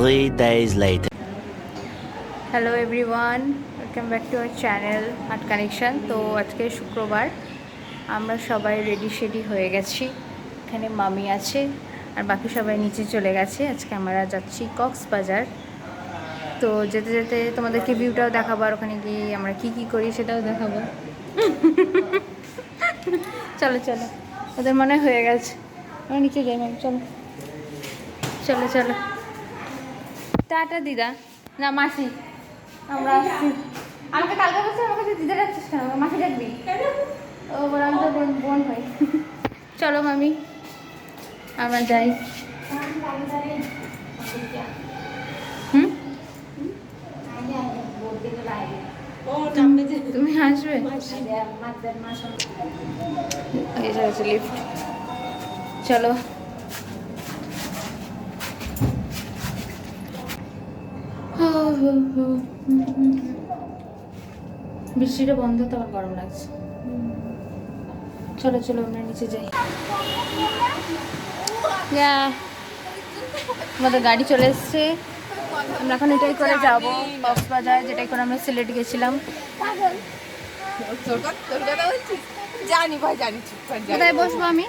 3 days later. Hello everyone, welcome back to our channel art connection. তো আজকে শুক্রবার, আমরা সবাই রেডি হয়ে গেছি। এখানে মামি আছে আর বাকি সবাই নিচে চলে গেছে। আজকে আমরা যাচ্ছি কক্সবাজার। তো যেতে যেতে তোমাদেরকে ভিউটাও দেখাবো, আর ওখানে গিয়ে আমরা কি করি সেটাও দেখাবো। চলো চলো, ওদের মনে হয়ে গেছে, আমরা নিচে যাই। ম্যাম চলো চলো চলো, টাটা দিদা, না মাসি। আমরা আসছি। আমাকে কালকে বলছে আমাকে তুই দিতে রাখছিস কেন, মাসি ডাকবি। ও বলে আমি তো বোন হই। চলো মামি, আমরা যাই। হুম, তুমি আসবে? লিফট, চলো। বৃষ্টিটা বন্ধ, তো আমার গরম লাগছে। চলো চলো, আমরা নিচে যাই। আমাদের গাড়ি চলে এসছে। আমরা এখন এটাই করে যাবো কক্সবাজার, যেটাই করে আমরা সিলেট গেছিলাম। জানি ভাই, জানি। কোথায় বসবো আমি?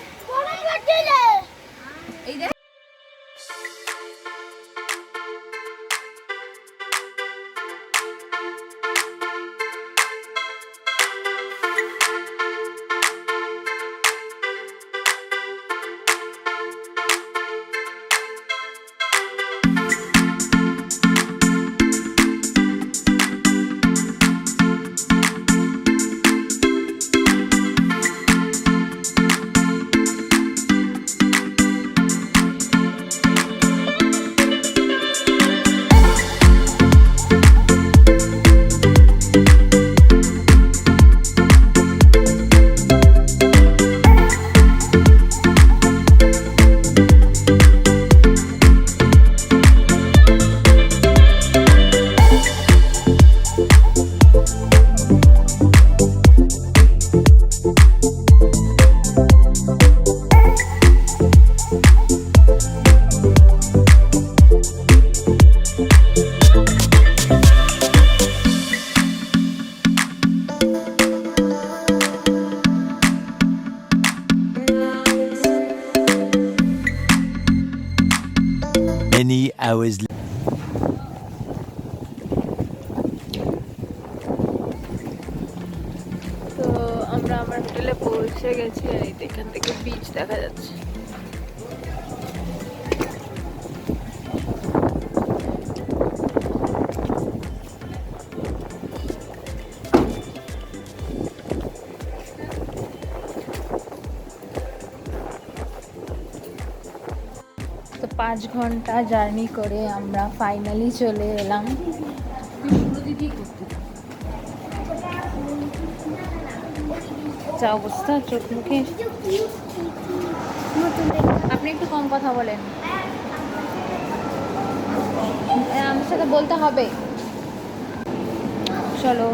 Many hours later. তো আমরা আমার হোটেলে পৌঁছে গেছি, আর এখান থেকে বিচ দেখা যাচ্ছে। তো 5 ঘন্টা জার্নি করে আমরা ফাইনালি চলে এলাম। যা অবস্থা চোখ মুখে। আপনি একটু কম কথা বলেন, আমার সাথে বলতে হবে। চলো।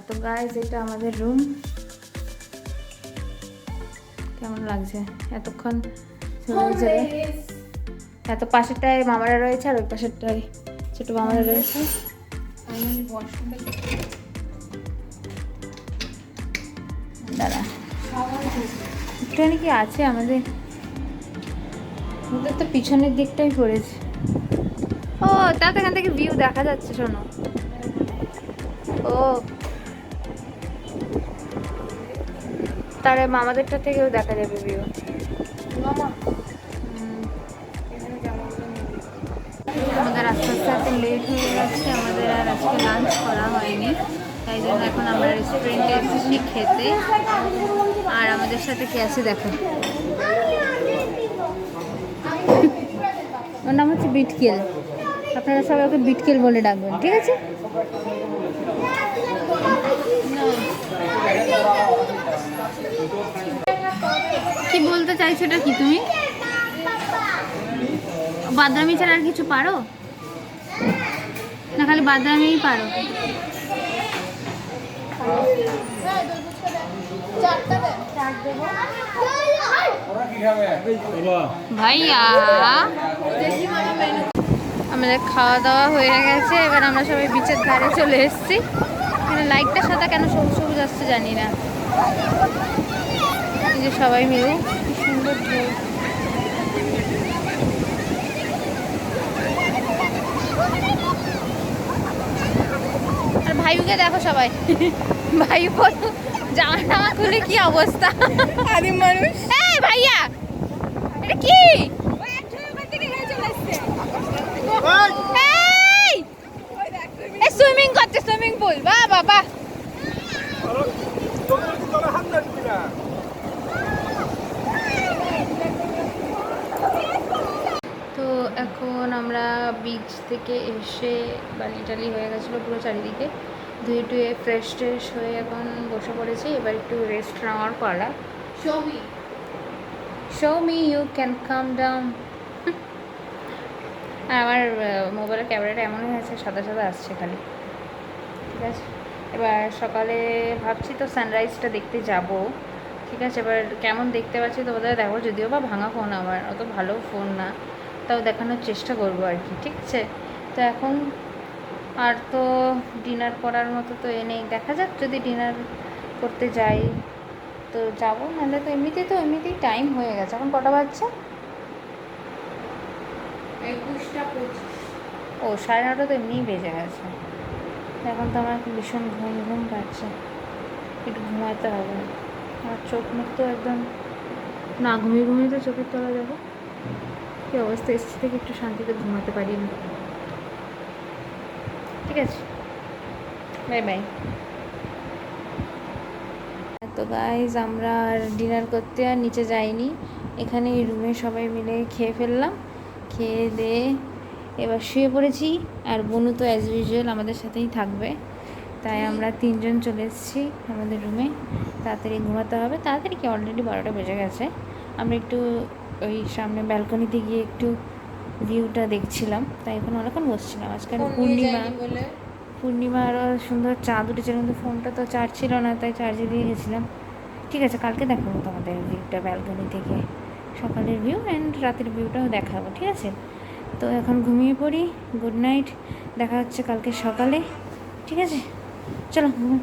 তো গাইস, এটা আমাদের রুম। কেমন লাগছে এতক্ষণ? এত পাশেরটায় মামারা রয়েছে আর ওই পাশেরটায় ছোট মামারা রয়েছে। দাঁড়া, একটুখানি কি আছে আমাদের তো পিছনের দিকটাই পড়েছে। ও, তাতে এখান থেকে ভিউ দেখা যাচ্ছে। শোনো, ও তার মামাদেরটা থেকেও দেখা যাবে ভিউ। আমাদের আস্তে আস্তে লেট হয়ে যাচ্ছে, আমাদের আর আজকে লাঞ্চ করা হয়নি, তাই জন্য এখন আমরা রেস্টুরেন্টে এসেছি খেতে। আর আমাদের সাথে কে আছে দেখো, ওর নাম হচ্ছে বিটকেল। আপনারা সবাই ওকে বিটকেল বলে ডাকবেন, ঠিক আছে? কি বলতে চাইছো, এটা কি তুমি? বাদরামি ছাড়া আর কিছু পারো না? খালি বাদরামিই পারো? ভাইয়া আমাদের খাওয়া দাওয়া হয়ে গেছে, এবার আমরা সবাই বিচের ধারে চলে এসেছি। এখানে লাইটটা সাদা কেন সবুজ সবুজ আসছে জানি না। এই যে সবাই মিলে কি সুন্দর ঢেউ। আর ভাইকে দেখো সবাই, ভাই জামা টামা খুলে কি অবস্থা। আদিম মানুষ। এই ভাইয়া এটা কি? সুইমিং করছে, সুইমিং পুল। বাহ বাবা, তো এখন আমরা বিচ থেকে এসে বালি টালি হয়ে গেছিলো পুরো চারিদিকে, ধুয়ে টুয়ে ফ্রেশ ট্রেশ হয়ে এখন বসে পড়েছি। এবার একটু রেস্ট নেওয়ার পালা। Show me you can calm down. আর আমার মোবাইলের ক্যামেরাটা এমনই হয়েছে, সাদা সাদা আসছে খালি। ঠিক আছে, এবার সকালে ভাবছি তো সানরাইজটা দেখতে যাব। ঠিক আছে, এবার কেমন দেখতে পাচ্ছি তোমাদের দেখো, যদিও বা ভাঙা ফোন, আমার অত ভালো ফোন না, তাও দেখানোর চেষ্টা করবো আর কি। ঠিক আছে, তো এখন আর তো ডিনার করার মতো তো নেই, দেখা যাক যদি ডিনার করতে যাই তো যাবো, নাহলে তো এমনিতেই টাইম হয়ে গেছে। এখন কটা বাজছে? 11:25। ও 9:30 তো এমনিই বেজে গেছে। এখন তো আমার ভীষণ ঘুম ঘুম পাচ্ছে, একটু ঘুমাতে হবে। আমার চোখ মুখ তো একদম না ঘুমিয়ে ঘুমিয়ে তো চোখের তলা যাবো, কী অবস্থা। এসছি থেকে একটু শান্তিতে ঘুমাতে পারিনি। ঠিক আছে, বাই বাই। তো গাইজ আমরা আর ডিনার করতে আর নিচে যাইনি, এখানে রুমে সবাই মিলে খেয়ে ফেললাম। খেয়ে দিয়ে এবার শুয়ে পড়েছি। আর বনু তো অ্যাজ ইউজুয়াল আমাদের সাথেই থাকবে, তাই আমরা 3 জন চলে এসেছি আমাদের রুমে। তাড়াতাড়ি ঘুমাতে হবে, তাড়াতাড়ি কি অলরেডি 12টা বেজে গেছে। আমরা একটু ওই সামনে ব্যালকনিতে গিয়ে একটু ভিউটা দেখছিলাম, তাই এখন অনেকক্ষণ বসছিলাম। আজকাল পূর্ণিমা আরও সুন্দর চাঁদ উঠেছিল, কিন্তু ফোনটা তো চার্জ ছিল না, তাই চার্জে দিয়ে গেছিলাম। ঠিক আছে, কালকে দেখাবো তোমাদের ভিউটা ব্যালকনি থেকে, সকালের ভিউ অ্যান্ড রাতের ভিউটাও দেখাবো। ঠিক আছে, তো এখন ঘুমিয়ে পড়ি। গুড নাইট, দেখা হচ্ছে কালকে সকালে। ঠিক আছে, চলো ঘুম।